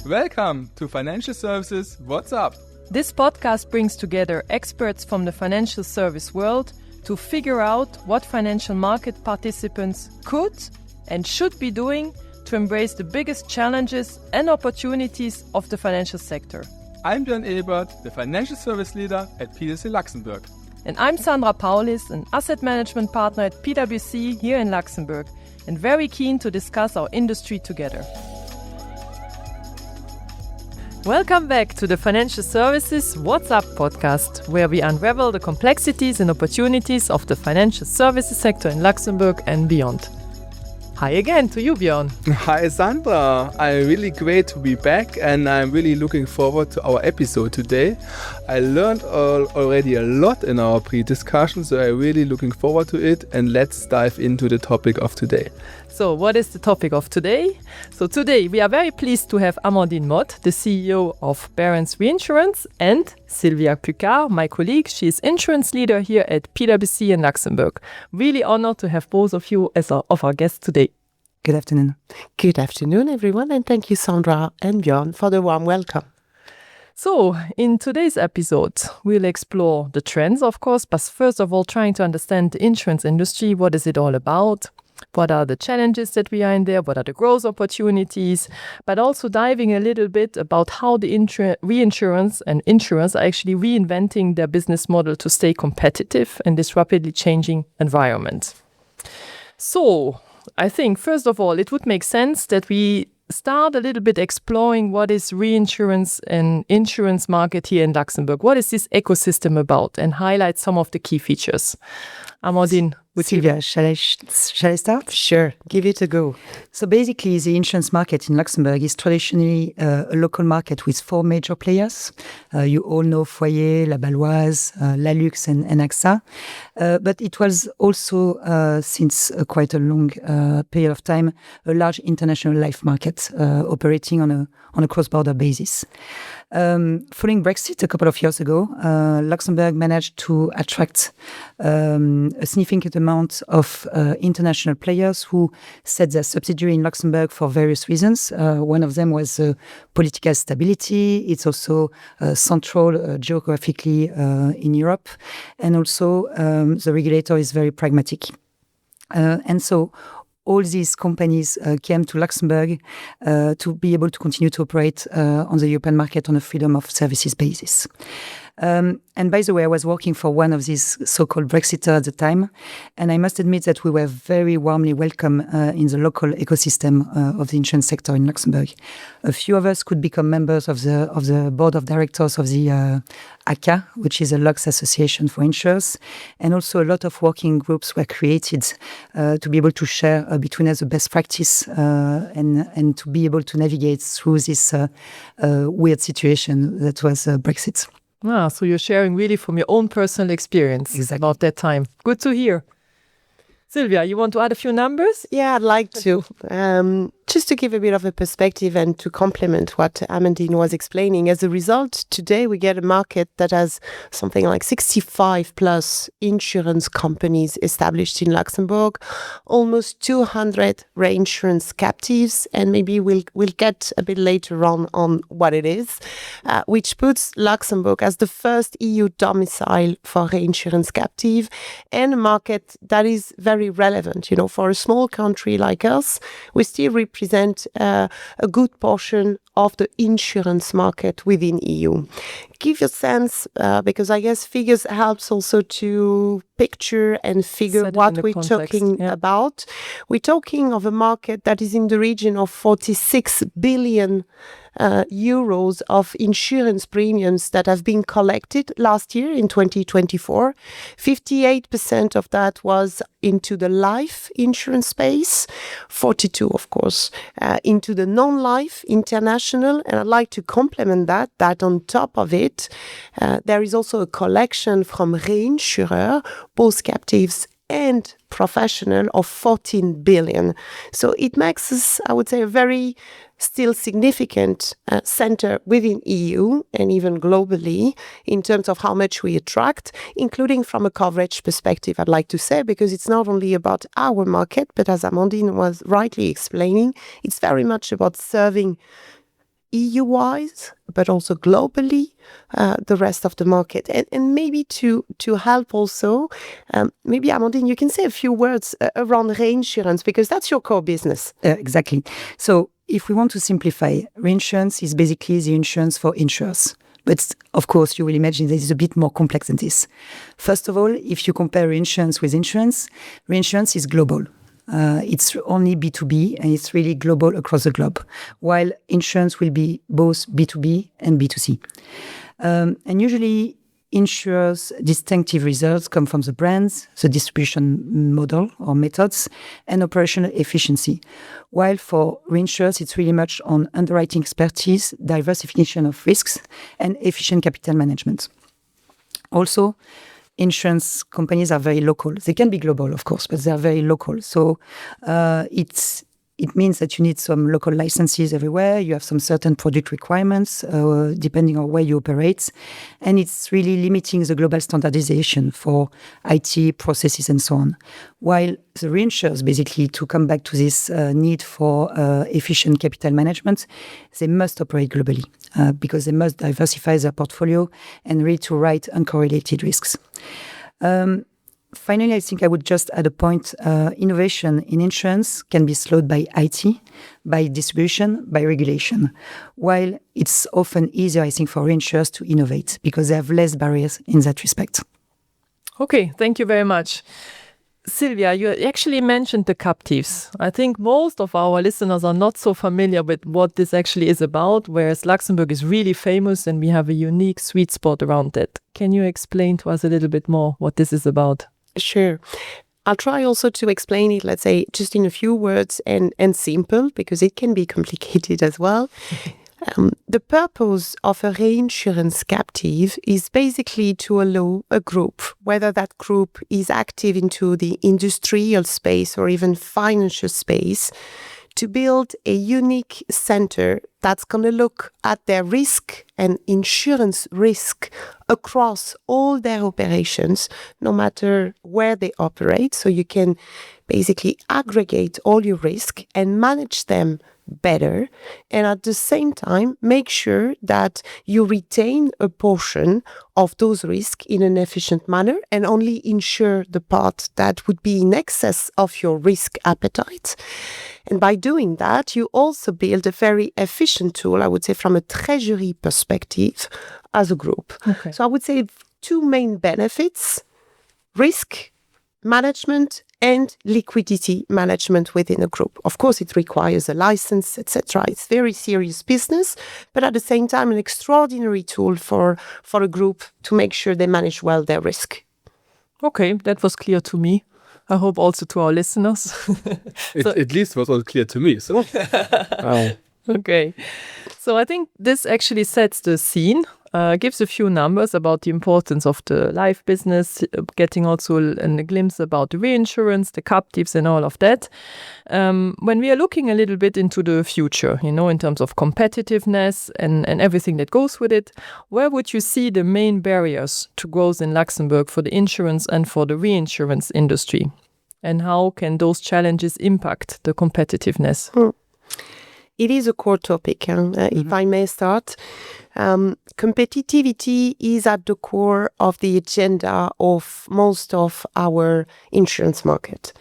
Welcome to Financial Services What's Up? This podcast brings together experts from the financial service world to figure out what financial market participants could and should be doing to embrace the biggest challenges and opportunities of the financial sector. I'm John Ebert, the Financial Service Leader at PwC Luxembourg. And I'm Sandra Paulis, an asset management partner at PwC here in Luxembourg, and very keen to discuss our industry together. Welcome back to the Financial Services What's Up podcast, where we unravel the complexities and opportunities of the financial services sector in Luxembourg and beyond. Hi again to you, Björn. Hi, Sandra. I'm really great to be back and I'm really looking forward to our episode today. I learned already a lot in our pre-discussion, so I'm really looking forward to it, and let's dive into the topic of today. So what is the topic of today? So today we are very pleased to have Amandine Motte, the CEO of Barents Reinsurance, and Sylvia Pucar, my colleague. She is insurance leader here at PwC in Luxembourg. Really honored to have both of you as our guests today. Good afternoon. Good afternoon, everyone, and thank you, Sandra and Björn, for the warm welcome. So, in today's episode, we'll explore the trends, of course, but first of all, trying to understand the insurance industry. What is it all about? What are the challenges that we are in there? What are the growth opportunities? But also diving a little bit about how the reinsurance and insurance are actually reinventing their business model to stay competitive in this rapidly changing environment. So, I think, first of all, it would make sense that we start a little bit exploring what is reinsurance and insurance market here in Luxembourg. What is this ecosystem about? And highlight some of the key features. Amandine, Sylvia, shall I start? Sure, give it a go. So basically, the insurance market in Luxembourg is traditionally a local market with four major players. You all know Foyer, La Baloise, La Lux and AXA. But it was also, since quite a long period of time, a large international life market operating on a cross-border basis. Following Brexit a couple of years ago, Luxembourg managed to attract a significant amount of international players who set their subsidiary in Luxembourg for various reasons. One of them was political stability. It's also central geographically in Europe. And also the regulator is very pragmatic. And so all these companies came to Luxembourg to be able to continue to operate on the European market on a freedom of services basis. And by the way, I was working for one of these so-called Brexiters at the time, and I must admit that we were very warmly welcome in the local ecosystem of the insurance sector in Luxembourg. A few of us could become members of the board of directors of the ACA, which is a Lux association for insurers, and also a lot of working groups were created to be able to share between us the best practice and to be able to navigate through this weird situation that was Brexit. So you're sharing really from your own personal experience about that time. Good to hear. Sylvia, you want to add a few numbers? Yeah, I'd like to. Just to give a bit of a perspective and to complement what Amandine was explaining, as a result, today we get a market that has something like 65 plus insurance companies established in Luxembourg, almost 200 reinsurance captives, and maybe we'll get a bit later on what it is, which puts Luxembourg as the first EU domicile for reinsurance captive and a market that is very relevant. You know, for a small country like us, we still represent a good portion of the insurance market within EU. Give you a sense, because I guess figures helps also to picture and figure what we're talking about. We're talking of a market that is in the region of 46 billion euros of insurance premiums that have been collected last year in 2024. 58% of that was into the life insurance space, 42, of course, into the non-life international. And I'd like to complement that on top of it, there is also a collection from reinsurer, both captives and professional, of 14 billion. So it makes us, I would say, a very still significant center within EU and even globally in terms of how much we attract, including from a coverage perspective, I'd like to say, because it's not only about our market, but as Amandine was rightly explaining, it's very much about serving EU-wise, but also globally, the rest of the market. And maybe to help also, maybe Amandine, you can say a few words around reinsurance, because that's your core business. Exactly. So if we want to simplify, reinsurance is basically the insurance for insurers. But of course, you will imagine this is a bit more complex than this. First of all, if you compare reinsurance with insurance, reinsurance is global. It's only B2B, and it's really global across the globe, while insurance will be both B2B and B2C. And usually, insurers' distinctive results come from the brands, the distribution model or methods, and operational efficiency. While for reinsurers, it's really much on underwriting expertise, diversification of risks, and efficient capital management. Also, insurance companies are very local. They can be global, of course, but they are very local. So it means that you need some local licenses everywhere. You have some certain product requirements, depending on where you operate. And it's really limiting the global standardization for IT processes and so on. While the reinsurers, basically, to come back to this need for efficient capital management, they must operate globally because they must diversify their portfolio and really to write uncorrelated risks. Finally, I think I would just add a point. Innovation in insurance can be slowed by IT, by distribution, by regulation, while it's often easier, I think, for reinsurers to innovate because they have less barriers in that respect. Okay, thank you very much. Sylvia, you actually mentioned the captives. I think most of our listeners are not so familiar with what this actually is about, whereas Luxembourg is really famous and we have a unique sweet spot around it. Can you explain to us a little bit more what this is about? Sure. I'll try also to explain it, let's say, just in a few words and simple, because it can be complicated as well. The purpose of a reinsurance captive is basically to allow a group, whether that group is active into the industrial space or even financial space, to build a unique center that's going to look at their risk and insurance risk across all their operations, no matter where they operate. So you can basically aggregate all your risk and manage them better, and at the same time make sure that you retain a portion of those risks in an efficient manner and only insure the part that would be in excess of your risk appetite. And by doing that, you also build a very efficient tool, I would say, from a treasury perspective as a group. Okay. So I would say two main benefits: risk management and liquidity management within a group. Of course, it requires a license, etc. It's very serious business, but at the same time, an extraordinary tool for a group to make sure they manage well their risk. Okay, that was clear to me. I hope also to our listeners. At least was all clear to me. So. Wow. Okay. So I think this actually sets the scene, gives a few numbers about the importance of the life business, getting also a glimpse about the reinsurance, the captives and all of that. When we are looking a little bit into the future, in terms of competitiveness and everything that goes with it, where would you see the main barriers to growth in Luxembourg for the insurance and for the reinsurance industry? And how can those challenges impact the competitiveness? It is a core topic, if I may start. Competitivity is at the core of the agenda of most of our insurance market.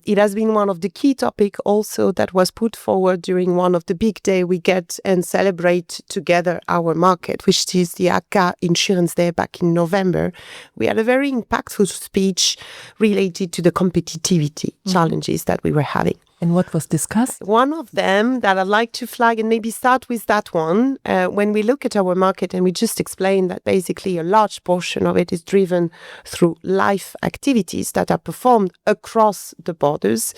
It has been one of the key topics also that was put forward during one of the big day we get and celebrate together our market, which is the ACA Insurance Day back in November. We had a very impactful speech related to the competitivity challenges that we were having. And what was discussed? One of them that I'd like to flag and maybe start with that one, when we look at our market and we just explained that basically a large portion of it is driven through life activities that are performed across the borders,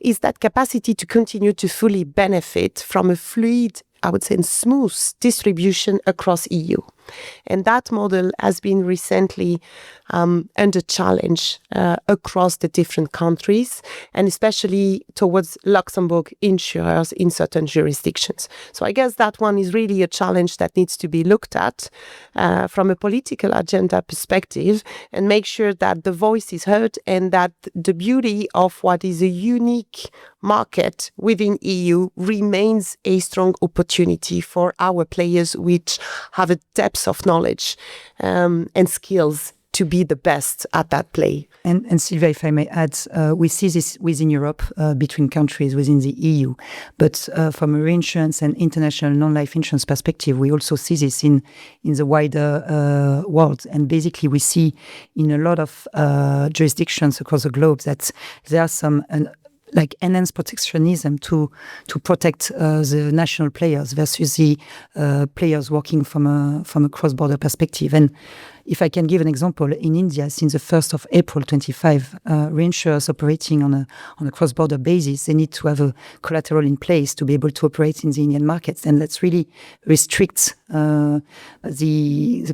is that capacity to continue to fully benefit from a fluid, I would say, and smooth distribution across EU. And that model has been recently under challenge across the different countries, and especially towards Luxembourg insurers in certain jurisdictions. So I guess that one is really a challenge that needs to be looked at from a political agenda perspective, and make sure that the voice is heard, and that the beauty of what is a unique market within EU remains a strong opportunity for our players, which have a depth of knowledge and skills to be the best at that play. And Sylvia, if I may add, we see this within Europe, between countries within the EU. But from a reinsurance and international non-life insurance perspective, we also see this in the wider world. And basically, we see in a lot of jurisdictions across the globe that there are some like enhanced protectionism to protect the national players versus the players working from a cross-border perspective. And if I can give an example, in India, since the 1st of April 25, reinsurers operating on a cross-border basis, they need to have a collateral in place to be able to operate in the Indian markets. And let's really restrict the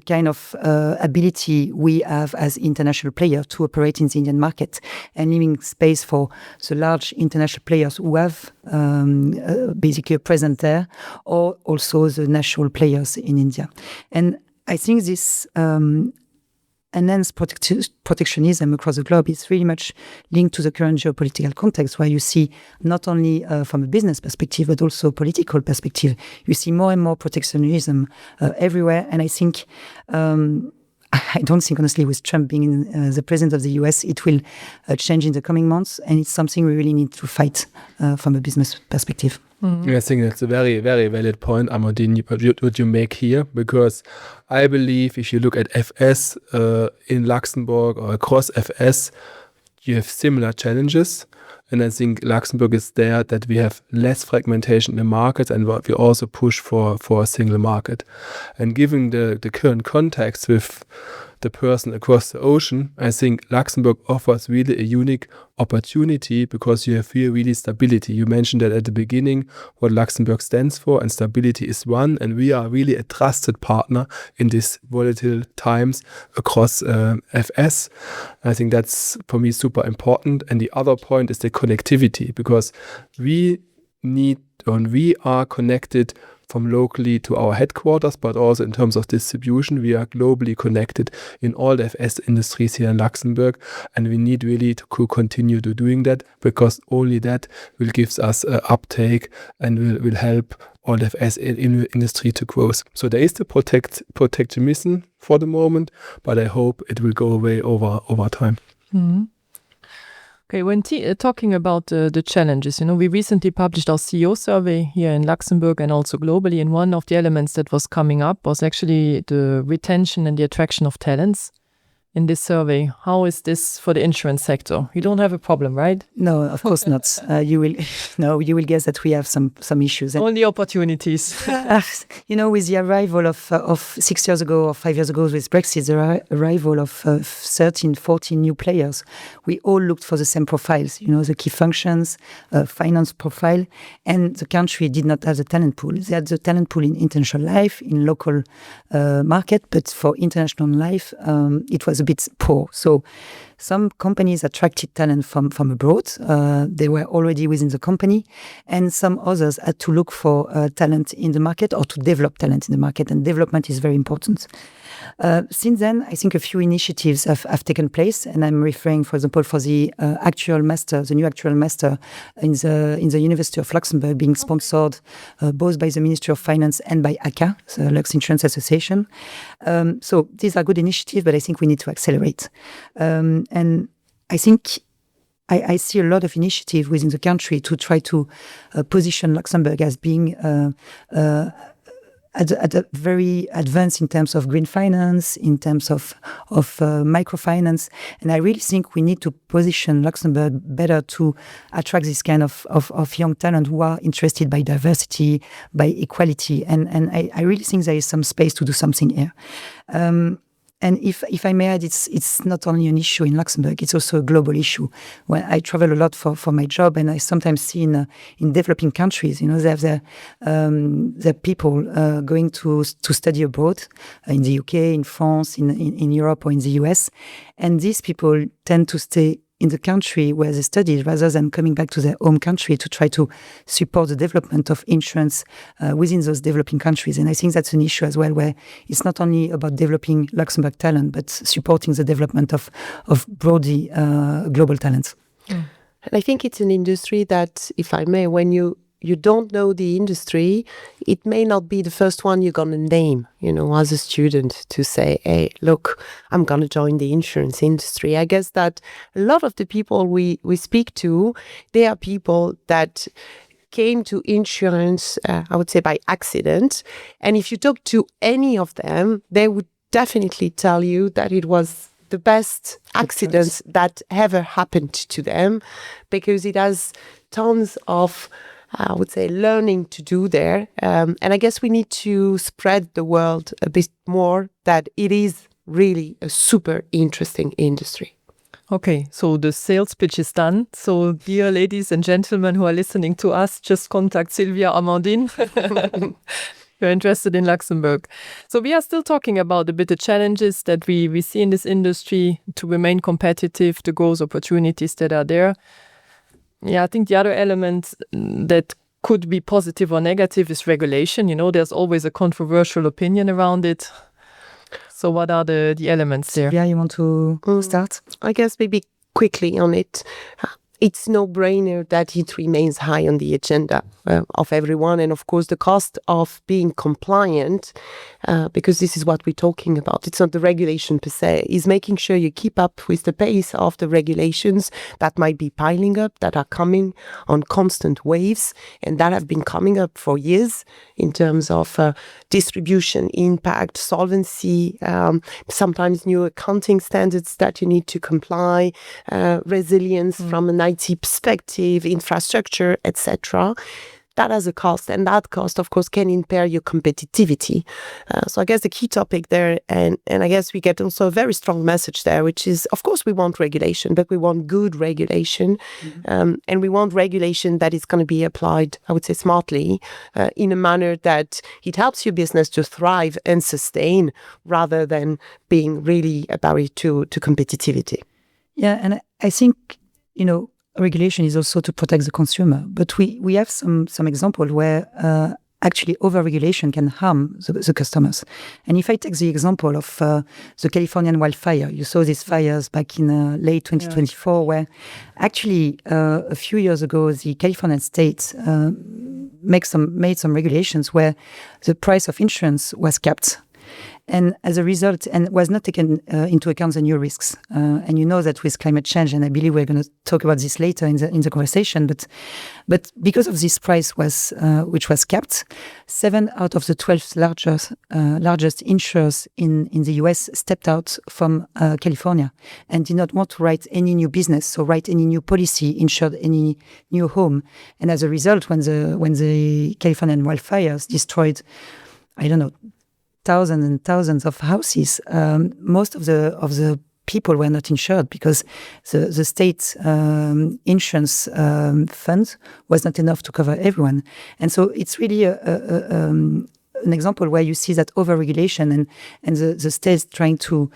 kind of ability we have as international players to operate in the Indian market, and leaving space for the large international players who have basically a presence there, or also the national players in India. And I think this enhanced protectionism across the globe is really much linked to the current geopolitical context, where you see not only from a business perspective, but also political perspective, you see more and more protectionism everywhere. And I think, I don't think, honestly, with Trump being the president of the US, it will change in the coming months. And it's something we really need to fight from a business perspective. Mm-hmm. I think that's a very, very valid point, Amandine, what you make here, because I believe if you look at FS in Luxembourg or across FS, you have similar challenges. And I think Luxembourg is there that we have less fragmentation in the market, and we also push for a single market. And given the current context with the person across the ocean, I think Luxembourg offers really a unique opportunity, because you have here really stability. You mentioned that at the beginning, what Luxembourg stands for, and stability is one, and we are really a trusted partner in these volatile times across FS. I think that's, for me, super important. And the other point is the connectivity, because we are connected from locally to our headquarters, but also in terms of distribution, we are globally connected in all the FS industries here in Luxembourg, and we need really to continue to doing that, because only that will give us uptake and will help all the FS industry to grow. So there is the protectionism for the moment, but I hope it will go away over time. Mm-hmm. Okay, when talking about the challenges, we recently published our CEO survey here in Luxembourg and also globally, and one of the elements that was coming up was actually the retention and the attraction of talents. In this survey, how is this for the insurance sector? You don't have a problem, right? No, of course not. You will guess that we have some issues. Only opportunities. With the arrival of 6 years ago or 5 years ago with Brexit, the arrival of 13, 14 new players, we all looked for the same profiles, the key functions, finance profile, and the country did not have the talent pool. They had the talent pool in international life, in local market, but for international life, it was a bit poor. So some companies attracted talent from abroad. They were already within the company, and some others had to look for talent in the market, or to develop talent in the market, and development is very important. Since then, I think a few initiatives have taken place, and I'm referring, for example, for the new actual master in the University of Luxembourg, being sponsored both by the Ministry of Finance and by ACA, the Lux Insurance Association. So these are good initiatives, but I think we need to accelerate. And I think I see a lot of initiative within the country to try to position Luxembourg as being at a very advanced in terms of green finance, in terms of microfinance. And I really think we need to position Luxembourg better to attract this kind of young talent who are interested by diversity, by equality. And I really think there is some space to do something here. And if I may add, it's not only an issue in Luxembourg; it's also a global issue. When I travel a lot for my job, and I sometimes see in developing countries, there are people going to study abroad in the UK, in France, in Europe, or in the US, and these people tend to stay in the country where they studied rather than coming back to their home country to try to support the development of insurance within those developing countries. And I think that's an issue as well, where it's not only about developing Luxembourg talent, but supporting the development of broadly global talents. And I think it's an industry that, if I may, when you don't know the industry, it may not be the first one you're going to name, as a student, to say, hey, look, I'm going to join the insurance industry. I guess that a lot of the people we speak to, they are people that came to insurance, I would say, by accident. And if you talk to any of them, they would definitely tell you that it was the best accidents that ever happened to them, because it has tons of, I would say, learning to do there. And I guess we need to spread the word a bit more that it is really a super interesting industry. Okay, so the sales pitch is done. So dear ladies and gentlemen who are listening to us, just contact Sylvia, Amandine. You're interested in Luxembourg. So we are still talking about a bit the challenges that we see in this industry to remain competitive, the growth opportunities that are there. Yeah, I think the other element that could be positive or negative is regulation. There's always a controversial opinion around it. So what are the elements there? Yeah, you want to start? I guess maybe quickly on it. It's no-brainer that it remains high on the agenda of everyone. And of course, the cost of being compliant, because this is what we're talking about, it's not the regulation per se, is making sure you keep up with the pace of the regulations that might be piling up, that are coming on constant waves, and that have been coming up for years in terms of distribution, impact, solvency, sometimes new accounting standards that you need to comply, resilience from an IT perspective, infrastructure, etc. That has a cost, and that cost, of course, can impair your competitivity. So I guess the key topic there, and I guess we get also a very strong message there, which is, of course, we want regulation, but we want good regulation, and we want regulation that is going to be applied, I would say, smartly, in a manner that it helps your business to thrive and sustain, rather than being really a barrier to competitivity. Yeah, and I think, regulation is also to protect the consumer, but we have some example where actually over-regulation can harm the customers. And if I take the example of the Californian wildfire, you saw these fires back in late 2024, where actually a few years ago, the Californian state made some regulations where the price of insurance was capped. And as a result, and was not taken into account the new risks. And you know that with climate change, and I believe we're going to talk about this later in the conversation, but because of this price which was capped, 7 out of the 12 largest insurers in the US stepped out from California and did not want to write any new business, so write any new policy, insured any new home. And as a result, when the Californian wildfires destroyed, I don't know, thousands and thousands of houses, most of the people were not insured because the state insurance fund was not enough to cover everyone. And so it's really an example where you see that over-regulation and the state trying to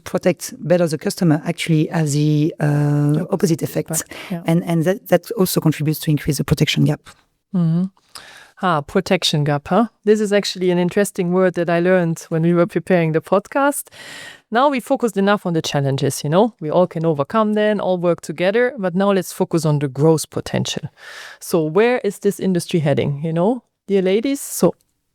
protect better the customer actually has the opposite effect. Right. Yeah. And that also contributes to increase the protection gap. Mm-hmm. Protection gap, huh? This is actually an interesting word that I learned when we were preparing the podcast. Now we focused enough on the challenges, we all can overcome them, all work together, but now let's focus on the growth potential. So where is this industry heading, dear ladies?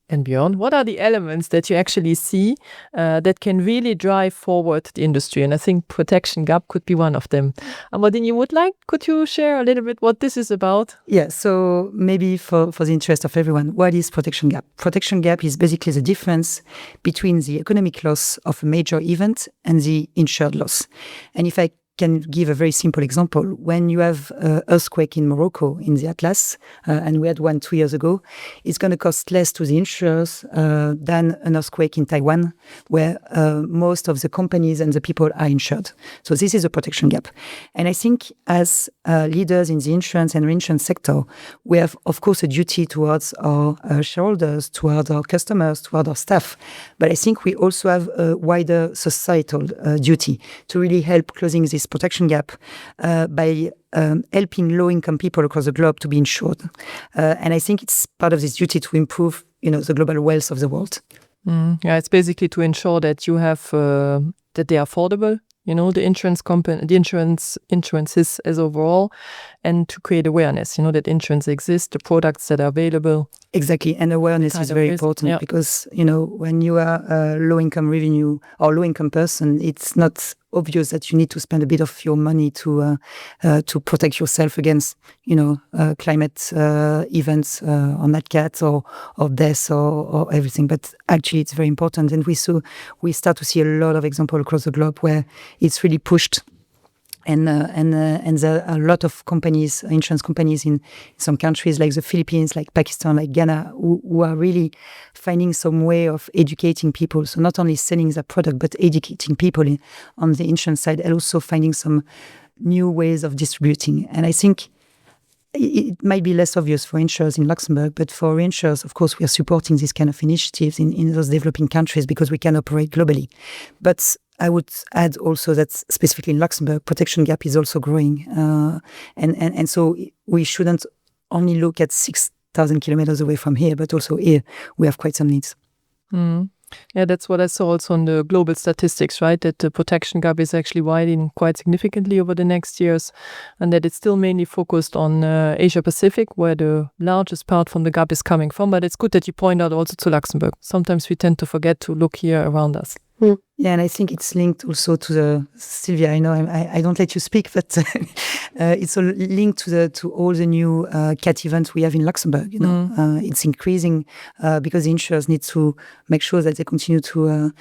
And beyond, what are the elements that you actually see that can really drive forward the industry? And I think protection gap could be one of them. Amandine, could you share a little bit what this is about? Yeah, so maybe for the interest of everyone, what is protection gap? Protection gap is basically the difference between the economic loss of a major event and the insured loss. And if I can give a very simple example. When you have an earthquake in Morocco, in the Atlas, and we had one 2 years ago, it's going to cost less to the insurers than an earthquake in Taiwan, where most of the companies and the people are insured. So this is a protection gap. And I think as leaders in the insurance and reinsurance sector, we have, of course, a duty towards our shareholders, towards our customers, towards our staff. But I think we also have a wider societal duty to really help closing this protection gap by helping low-income people across the globe to be insured. And I think it's part of this duty to improve, the global wealth of the world. Yeah, it's basically to ensure that you have that they are affordable. The insurance company, the insurances as overall, and to create awareness, that insurance exists, the products that are available. Exactly, and awareness is very important because, when you are a low-income revenue or low-income person, it's not obvious that you need to spend a bit of your money to protect yourself against, climate events or nat cats or deaths or everything. But actually, it's very important, and we start to see a lot of examples across the globe where it's really pushed. And there are a lot of companies, insurance companies in some countries like the Philippines, like Pakistan, like Ghana, who are really finding some way of educating people. So not only selling the product, but educating people on the insurance side, and also finding some new ways of distributing. And I think it might be less obvious for insurers in Luxembourg, but for reinsurers, of course, we are supporting these kind of initiatives in those developing countries because we can operate globally. But I would add also that specifically in Luxembourg, protection gap is also growing. And so we shouldn't only look at 6,000 kilometers away from here, but also here we have quite some needs. Yeah, that's what I saw also on the global statistics, right? That the protection gap is actually widening quite significantly over the next years, and that it's still mainly focused on Asia Pacific, where the largest part from the gap is coming from. But it's good that you point out also to Luxembourg. Sometimes we tend to forget to look here around us. Yeah, and I think it's linked also to Sylvia, I know I don't let you speak, but it's linked to all the new cat events we have in Luxembourg. It's increasing because the insurers need to make sure that they continue to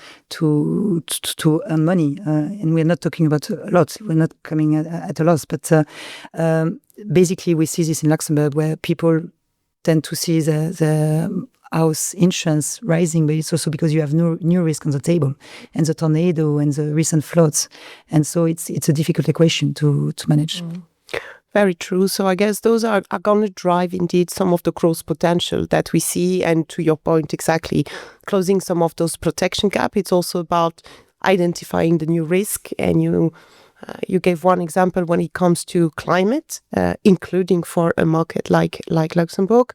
earn money. And we're not talking about a lot. We're not coming at a loss. But basically, we see this in Luxembourg where people tend to see the house insurance rising, but it's also because you have new risk on the table, and the tornado and the recent floods, and so it's a difficult equation to manage. Very true. So I guess those are going to drive indeed some of the growth potential that we see, and to your point exactly, closing some of those protection gap. It's also about identifying the new risk, and you gave one example when it comes to climate, including for a market like Luxembourg.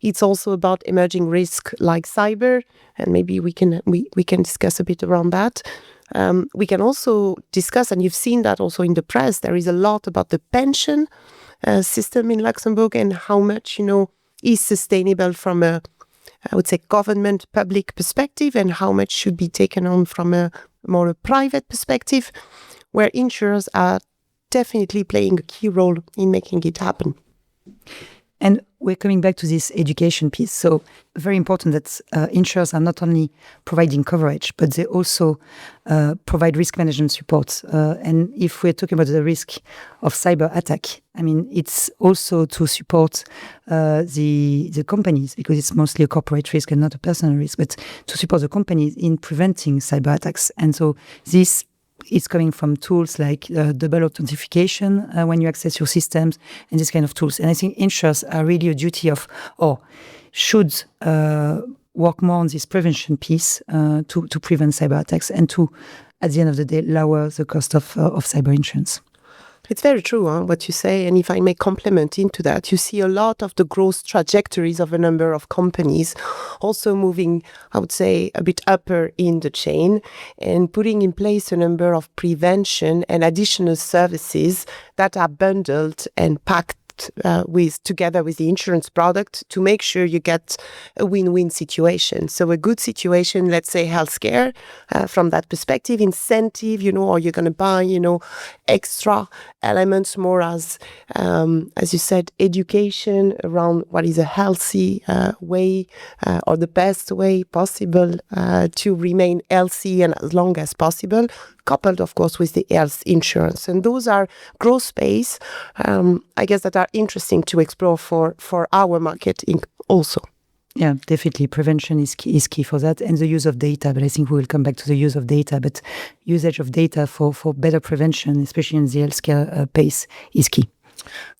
It's also about emerging risk like cyber, and maybe we can discuss a bit around that. We can also discuss, and you've seen that also in the press, there is a lot about the pension system in Luxembourg and how much, is sustainable from a, I would say, government public perspective, and how much should be taken on from a more private perspective, where insurers are definitely playing a key role in making it happen. And we're coming back to this education piece. So very important that insurers are not only providing coverage, but they also provide risk management support. And if we're talking about the risk of cyber attack, I mean, it's also to support the companies, because it's mostly a corporate risk and not a personal risk, but to support the companies in preventing cyber attacks. And so this it's coming from tools like double authentication when you access your systems and these kind of tools. And I think insurers are really a duty of, should work more on this prevention piece to prevent cyber attacks and to, at the end of the day, lower the cost of cyber insurance. It's very true, what you say. And if I may complement into that, you see a lot of the growth trajectories of a number of companies also moving, I would say, a bit upper in the chain and putting in place a number of prevention and additional services that are bundled and packed together with the insurance product to make sure you get a win-win situation. So a good situation, let's say healthcare, from that perspective, incentive, or you're going to buy, extra elements more as you said, education around what is a healthy way or the best way possible to remain healthy and as long as possible, coupled, of course, with the health insurance. And those are growth space, I guess, that are interesting to explore for our market also. Yeah, definitely. Prevention is key for that, and the use of data. But I think we will come back to the use of data. But usage of data for better prevention, especially in the healthcare space, is key.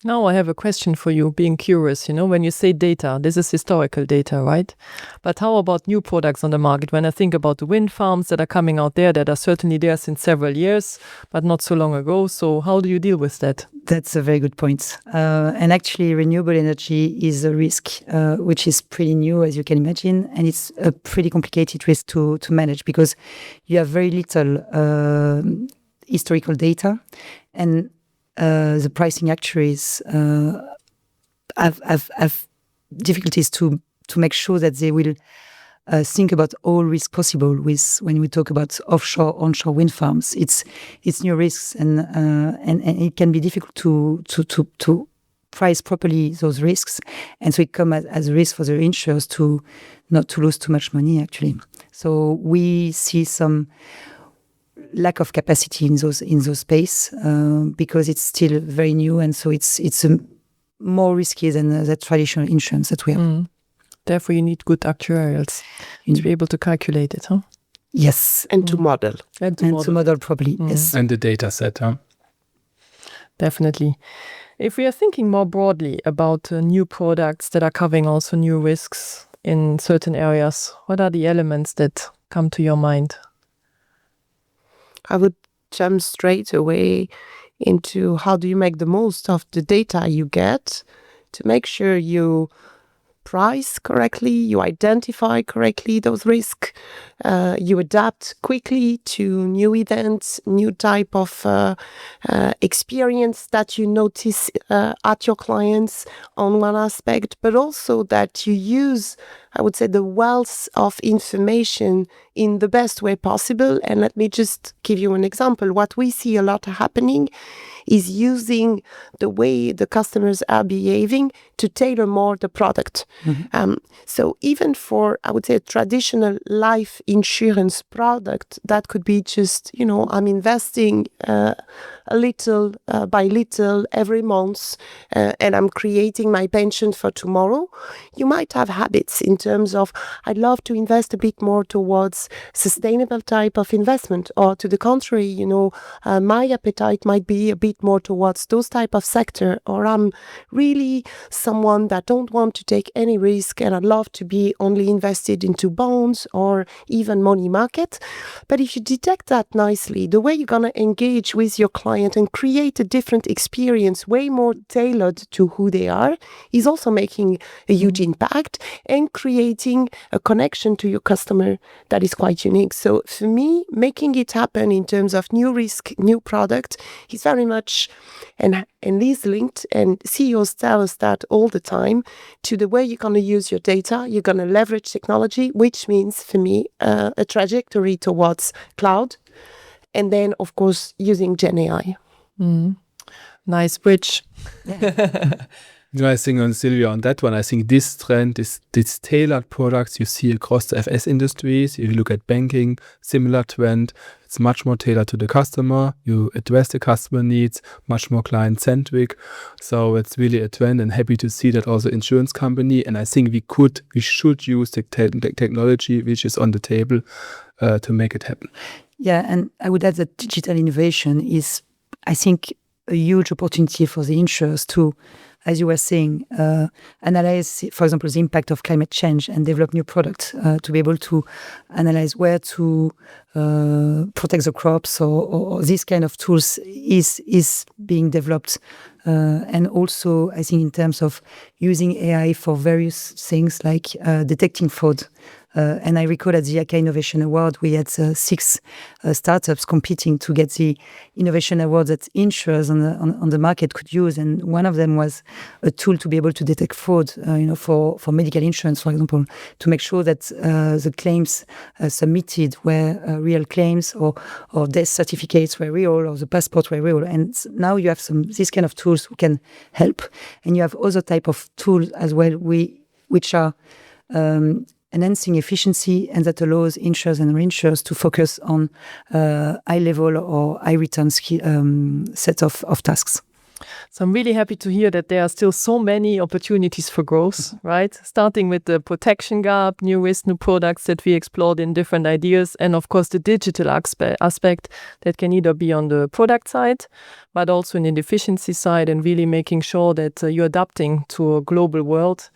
Now I have a question for you, being curious, when you say data, this is historical data, right? But how about new products on the market? When I think about the wind farms that are coming out there, that are certainly there since several years, but not so long ago. So how do you deal with that? That's a very good point. And actually, renewable energy is a risk, which is pretty new, as you can imagine. And it's a pretty complicated risk to manage because you have very little historical data. And the pricing actuaries have difficulties to make sure that they will think about all risks possible when we talk about offshore, onshore wind farms. It's new risks and it can be difficult to price properly those risks, and so it comes as a risk for the insurers to not to lose too much money actually. So we see some lack of capacity in those space because it's still very new, and so it's more risky than the traditional insurance that we have. Therefore, you need good actuarials to be able to calculate it, huh? Yes, and to model to model properly. Yes, and the data set, huh? Definitely. If we are thinking more broadly about new products that are covering also new risks in certain areas, what are the elements that come to your mind? I would jump straight away into how do you make the most of the data you get to make sure you price correctly, you identify correctly those risks, you adapt quickly to new events, new type of experience that you notice at your clients on one aspect, but also that you use, I would say, the wealth of information in the best way possible. And let me just give you an example. What we see a lot happening is using the way the customers are behaving to tailor more the product. So even for, I would say, a traditional life insurance product, that could be just, I'm investing a little by little every month and I'm creating my pension for tomorrow. You might have habits in terms of, I'd love to invest a bit more towards sustainable type of investment, or to the contrary, my appetite might be a bit more towards those type of sector, or I'm really someone that don't want to take any risk and I'd love to be only invested into bonds or even money market. But if you detect that nicely, the way you're going to engage with your client and create a different experience, way more tailored to who they are, is also making a huge impact and creating a connection to your customer that is quite unique. So for me, making it happen in terms of new risk, new product is very much, and is linked, and CEOs tell us that all the time, to the way you're going to use your data. You're going to leverage technology, which means for me a trajectory towards cloud, and then of course using Gen AI. Nice bridge. I think on Sylvia on that one, I think this trend is these tailored products you see across the FS industries. If you look at banking, similar trend, it's much more tailored to the customer. You address the customer needs, much more client-centric. So it's really a trend, and happy to see that also insurance company. And I think we should use the technology which is on the table to make it happen. Yeah, and I would add that digital innovation is, I think, a huge opportunity for the insurers to, as you were saying, analyze, for example, the impact of climate change and develop new products to be able to analyze where to protect the crops, or this kind of tools is being developed. And also, I think in terms of using AI for various things like detecting fraud, And I recall at the ICA Innovation Award, we had 6 startups competing to get the innovation award that insurers on the market could use. And one of them was a tool to be able to detect fraud, for medical insurance, for example, to make sure that the claims submitted were real claims, or death certificates were real, or the passport were real. And now you have this kind of tools who can help. And you have other type of tools as well, which are enhancing efficiency, and that allows insurers and reinsurers to focus on high level or high return set of tasks. So I'm really happy to hear that there are still so many opportunities for growth, right? Starting with the protection gap, new risks, new products that we explored in different ideas, and of course the digital aspect that can either be on the product side, but also in the efficiency side, and really making sure that you're adapting to a global world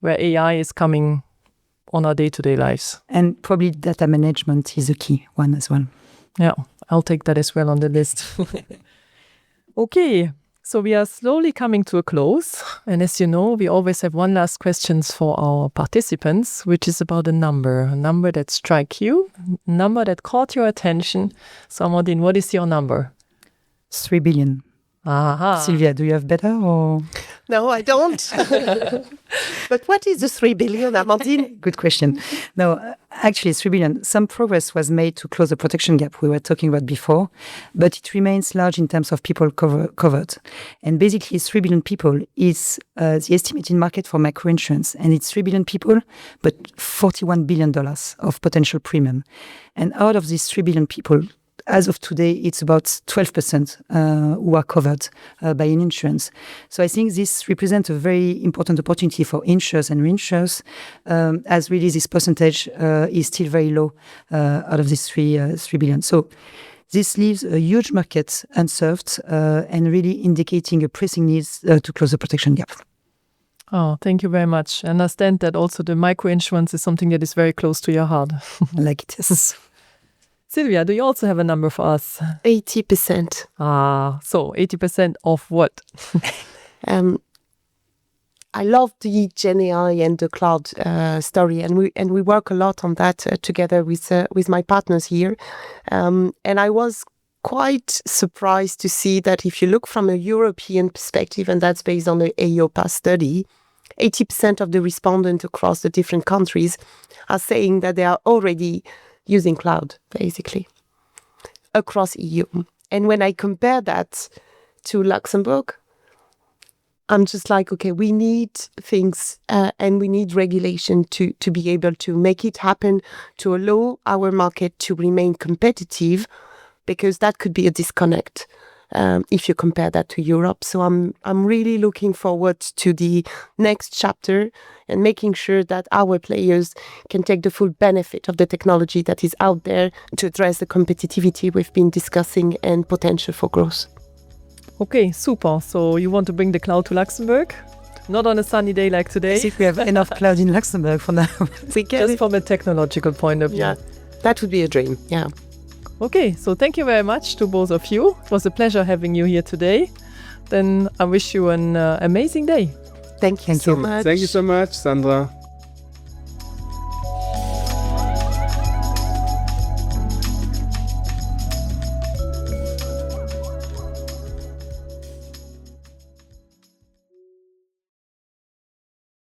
where AI is coming on our day-to-day lives. And probably data management is a key one as well. Yeah, I'll take that as well on the list. Okay, so we are slowly coming to a close. And as you know, we always have one last question for our participants, which is about a number that struck you, a number that caught your attention. So Amandine, what is your number? 3 billion. Aha. Sylvia, do you have better or? No, I don't. But what is the 3 billion, Amandine? Good question. No, actually 3 billion. Some progress was made to close the protection gap we were talking about before, but it remains large in terms of people covered. And basically 3 billion people is the estimated market for microinsurance. And it's 3 billion people, but $41 billion of potential premium. And out of these 3 billion people, as of today, it's about 12% who are covered by an insurance. So I think this represents a very important opportunity for insurers and reinsurers, as really this percentage is still very low out of this 3 billion. So this leaves a huge market unserved and really indicating a pressing need to close the protection gap. Oh, thank you very much. I understand that also the microinsurance is something that is very close to your heart. Like it is. Sylvia, do you also have a number for us? 80%. So 80% of what? I love the Gen AI and the cloud story, and we work a lot on that together with my partners here. And I was quite surprised to see that if you look from a European perspective, and that's based on the EIOPA study, 80% of the respondents across the different countries are saying that they are already using cloud, basically, across EU. And when I compare that to Luxembourg, I'm just like, okay, we need things and we need regulation to be able to make it happen, to allow our market to remain competitive, because that could be a disconnect if you compare that to Europe. So I'm really looking forward to the next chapter and making sure that our players can take the full benefit of the technology that is out there to address the competitivity we've been discussing and potential for growth. Okay, super. So you want to bring the cloud to Luxembourg? Not on a sunny day like today. As if we have enough cloud in Luxembourg for now. Just from a technological point of view. Yeah, that would be a dream, yeah. Okay, so thank you very much to both of you. It was a pleasure having you here today. Then I wish you an amazing day. Thank you so much. Thank you so much, Sandra.